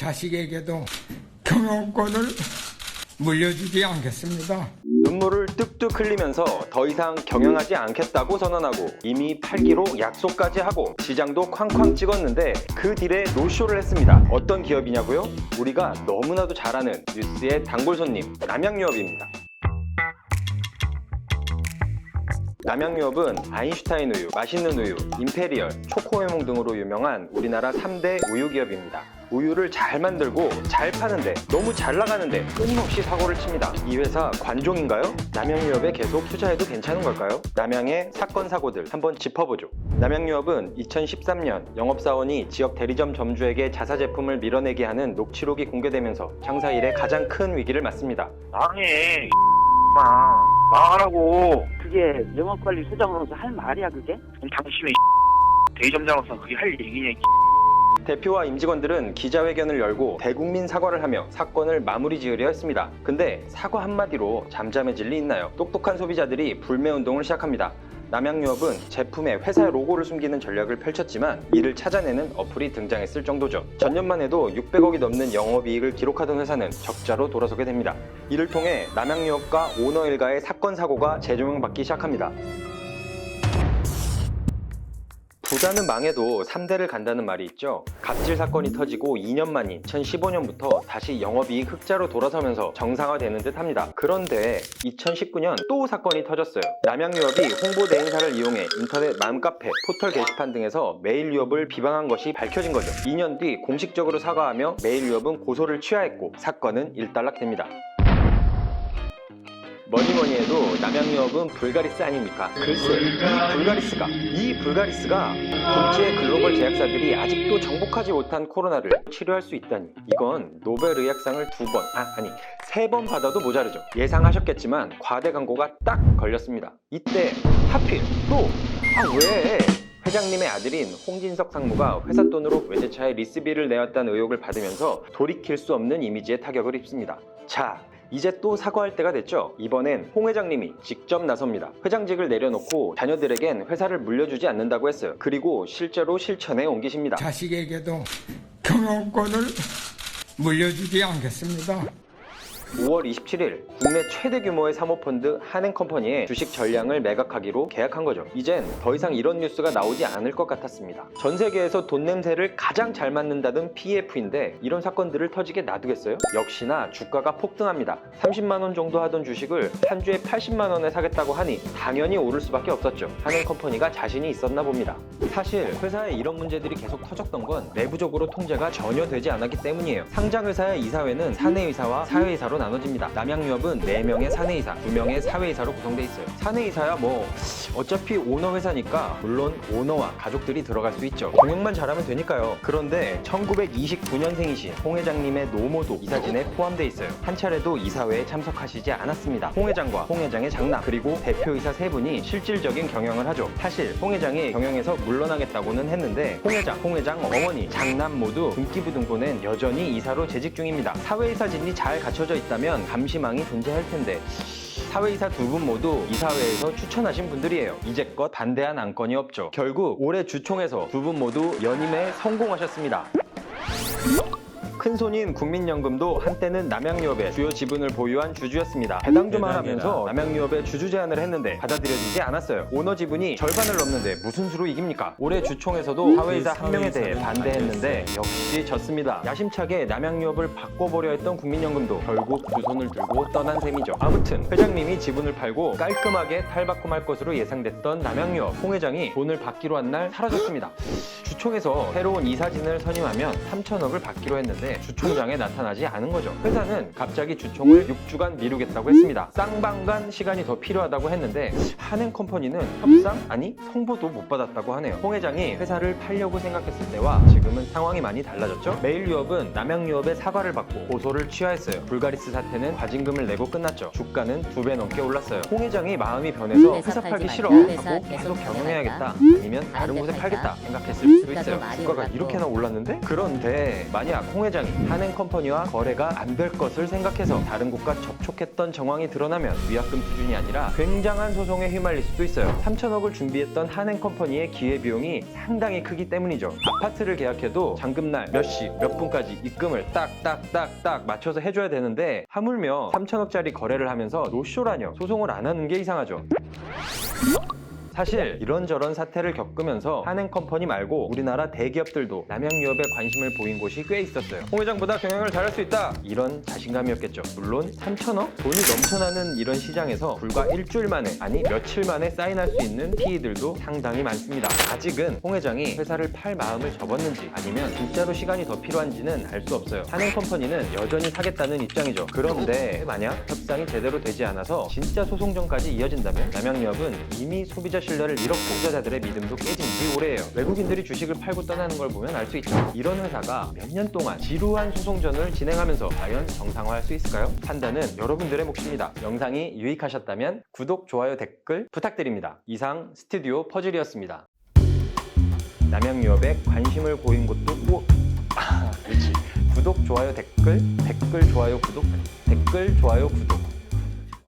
자식에게도 경영권을 물려주지 않겠습니다. 눈물을 뚝뚝 흘리면서 더 이상 경영하지 않겠다고 선언하고 이미 팔기로 약속까지 하고 시장도 쾅쾅 찍었는데 그 딜에 노쇼를 했습니다. 어떤 기업이냐고요? 우리가 너무나도 잘 아는 뉴스의 단골 손님 남양유업입니다. 남양유업은 아인슈타인 우유, 맛있는 우유, 임페리얼, 초코해몽 등으로 유명한 우리나라 3대 우유 기업입니다. 우유를 잘 만들고 잘 파는데 너무 잘 나가는데 끊임없이 사고를 칩니다. 이 회사 관종인가요? 남양유업에 계속 투자해도 괜찮은 걸까요? 남양의 사건 사고들 한번 짚어보죠. 남양유업은 2013년 영업사원이 지역 대리점 점주에게 자사 제품을 밀어내게 하는 녹취록이 공개되면서 장사 이래 가장 큰 위기를 맞습니다. 망해 망하라고. 그게 영업관리 소장으로서 할 말이야 그게? 당신은 대리점장으로서 그게 할 얘기냐. 대표와 임직원들은 기자회견을 열고 대국민 사과를 하며 사건을 마무리 지으려 했습니다. 근데 사과 한마디로 잠잠해질 리 있나요? 똑똑한 소비자들이 불매운동을 시작합니다. 남양유업은 제품에 회사의 로고를 숨기는 전략을 펼쳤지만 이를 찾아내는 어플이 등장했을 정도죠. 전년만 해도 600억이 넘는 영업이익을 기록하던 회사는 적자로 돌아서게 됩니다. 이를 통해 남양유업과 오너 일가의 사건 사고가 재조명받기 시작합니다. 부자는 망해도 3대를 간다는 말이 있죠. 갑질 사건이 터지고 2년 만인 2015년부터 다시 영업이익 흑자로 돌아서면서 정상화되는 듯 합니다. 그런데 2019년 또 사건이 터졌어요. 남양유업이 홍보대 행사를 이용해 인터넷 맘카페, 포털 게시판 등에서 메일유업을 비방한 것이 밝혀진 거죠. 2년 뒤 공식적으로 사과하며 메일유업은 고소를 취하했고 사건은 일단락됩니다. 뭐니뭐니 해도 남양유업은 불가리스 아닙니까? 글쎄, 이 불가리스가 국제 글로벌 제약사들이 아직도 정복하지 못한 코로나를 치료할 수 있다니, 이건 노벨의학상을 3번 받아도 모자르죠. 예상하셨겠지만 과대 광고가 딱 걸렸습니다. 이때 하필 또 왜? 회장님의 아들인 홍진석 상무가 회사 돈으로 외제차에 리스비를 내었다는 의혹을 받으면서 돌이킬 수 없는 이미지에 타격을 입습니다. 자, 이제 또 사과할 때가 됐죠. 이번엔 홍 회장님이 직접 나섭니다. 회장직을 내려놓고 자녀들에겐 회사를 물려주지 않는다고 했어요. 그리고 실제로 실천에 옮기십니다. 자식에게도 경영권을 물려주지 않겠습니다. 5월 27일 국내 최대 규모의 사모펀드 한행컴퍼니의 주식 전량을 매각하기로 계약한 거죠. 이젠 더 이상 이런 뉴스가 나오지 않을 것 같았습니다. 전 세계에서 돈 냄새를 가장 잘 맡는다던 PEF인데 이런 사건들을 터지게 놔두겠어요? 역시나 주가가 폭등합니다. 30만원 정도 하던 주식을 한 주에 80만원에 사겠다고 하니 당연히 오를 수밖에 없었죠. 한행컴퍼니가 자신이 있었나 봅니다. 사실 회사에 이런 문제들이 계속 터졌던 건 내부적으로 통제가 전혀 되지 않았기 때문이에요. 상장회사의 이사회는 사내이사와 사회이사로 나눠집니다. 남양유업은 4명의 사내이사, 2명의 사회이사로 구성되어 있어요. 사내이사야 어차피 오너 회사니까 물론 오너와 가족들이 들어갈 수 있죠. 경영만 잘하면 되니까요. 그런데 1929년생이신 홍 회장님의 노모도 이사진에 포함되어 있어요. 한 차례도 이사회에 참석하시지 않았습니다. 홍 회장과 홍 회장의 장남 그리고 대표이사 3분이 실질적인 경영을 하죠. 사실 홍 회장이 경영에서 물러나겠다고는 했는데 홍 회장 어머니, 장남 모두 등기부등본엔 여전히 이사로 재직 중입니다. 사회이사진이 잘 갖춰져 있다면 감시망이 존재할 텐데 사회이사 2분 모두 이사회에서 추천하신 분들이에요. 이제껏 반대한 안건이 없죠. 결국 올해 주총에서 2분 모두 연임에 성공하셨습니다. 큰손인 국민연금도 한때는 남양유업의 주요 지분을 보유한 주주였습니다. 배당 좀 하라면서 남양유업에 주주 제안을 했는데 받아들여지지 않았어요. 오너 지분이 절반을 넘는데 무슨 수로 이깁니까? 올해 주총에서도 사회이사 1명에 대해 반대했는데 역시 졌습니다. 야심차게 남양유업을 바꿔보려 했던 국민연금도 결국 두 손을 들고 떠난 셈이죠. 아무튼 회장님이 지분을 팔고 깔끔하게 탈바꿈할 것으로 예상됐던 남양유업, 홍 회장이 돈을 받기로 한 날 사라졌습니다. 주총에서 새로운 이사진을 선임하면 3천억을 받기로 했는데 주총장에 나타나지 않은 거죠. 회사는 갑자기 주총을 6주간 미루겠다고 했습니다. 쌍방간 시간이 더 필요하다고 했는데 한행컴퍼니는 협상? 아니 성보도 못 받았다고 하네요. 홍 회장이 회사를 팔려고 생각했을 때와 지금은 상황이 많이 달라졌죠. 메일유업은 남양유업의 사과를 받고 고소를 취하했어요. 불가리스 사태는 과징금을 내고 끝났죠. 주가는 2배 넘게 올랐어요. 홍 회장이 마음이 변해서 회사 팔기 싫어 하고 계속 경영해야겠다, 아니면 다른 곳에 팔겠다 생각했을 수도 있어요. 주가가 이렇게나 올랐는데? 그런데 만약 홍 회장이 홍 회장이 한행컴퍼니와 거래가 안 될 것을 생각해서 다른 곳과 접촉했던 정황이 드러나면 위약금 수준이 아니라 굉장한 소송에 휘말릴 수도 있어요. 3천억을 준비했던 한행컴퍼니의 기회비용이 상당히 크기 때문이죠. 아파트를 계약해도 잔금날 몇 시, 몇 분까지 입금을 딱딱딱딱 맞춰서 해줘야 되는데 하물며 3천억짜리 거래를 하면서 노쇼라뇨. 소송을 안 하는 게 이상하죠. 사실 이런저런 사태를 겪으면서 한행컴퍼니 말고 우리나라 대기업들도 남양유업에 관심을 보인 곳이 꽤 있었어요. 홍 회장보다 경영을 잘할 수 있다! 이런 자신감이었겠죠. 물론 3천억? 돈이 넘쳐나는 이런 시장에서 불과 일주일 만에, 아니 며칠 만에 사인할 수 있는 PE들도 상당히 많습니다. 아직은 홍 회장이 회사를 팔 마음을 접었는지 아니면 진짜로 시간이 더 필요한지는 알 수 없어요. 한행컴퍼니는 여전히 사겠다는 입장이죠. 그런데 만약 협상이 제대로 되지 않아서 진짜 소송전까지 이어진다면 남양유업은 이미 소비자 신뢰를 잃었고 투자자들의 믿음도 깨진 지 오래예요. 외국인들이 주식을 팔고 떠나는 걸 보면 알 수 있죠. 이런 회사가 몇 년 동안 지루한 소송전을 진행하면서 과연 정상화할 수 있을까요? 판단은 여러분들의 몫입니다. 영상이 유익하셨다면 구독, 좋아요, 댓글 부탁드립니다. 이상 스튜디오 퍼즐이었습니다. 남양유업에 관심을 보인 곳도 그렇지. 구독, 좋아요, 댓글, 좋아요, 구독, 댓글, 좋아요, 구독.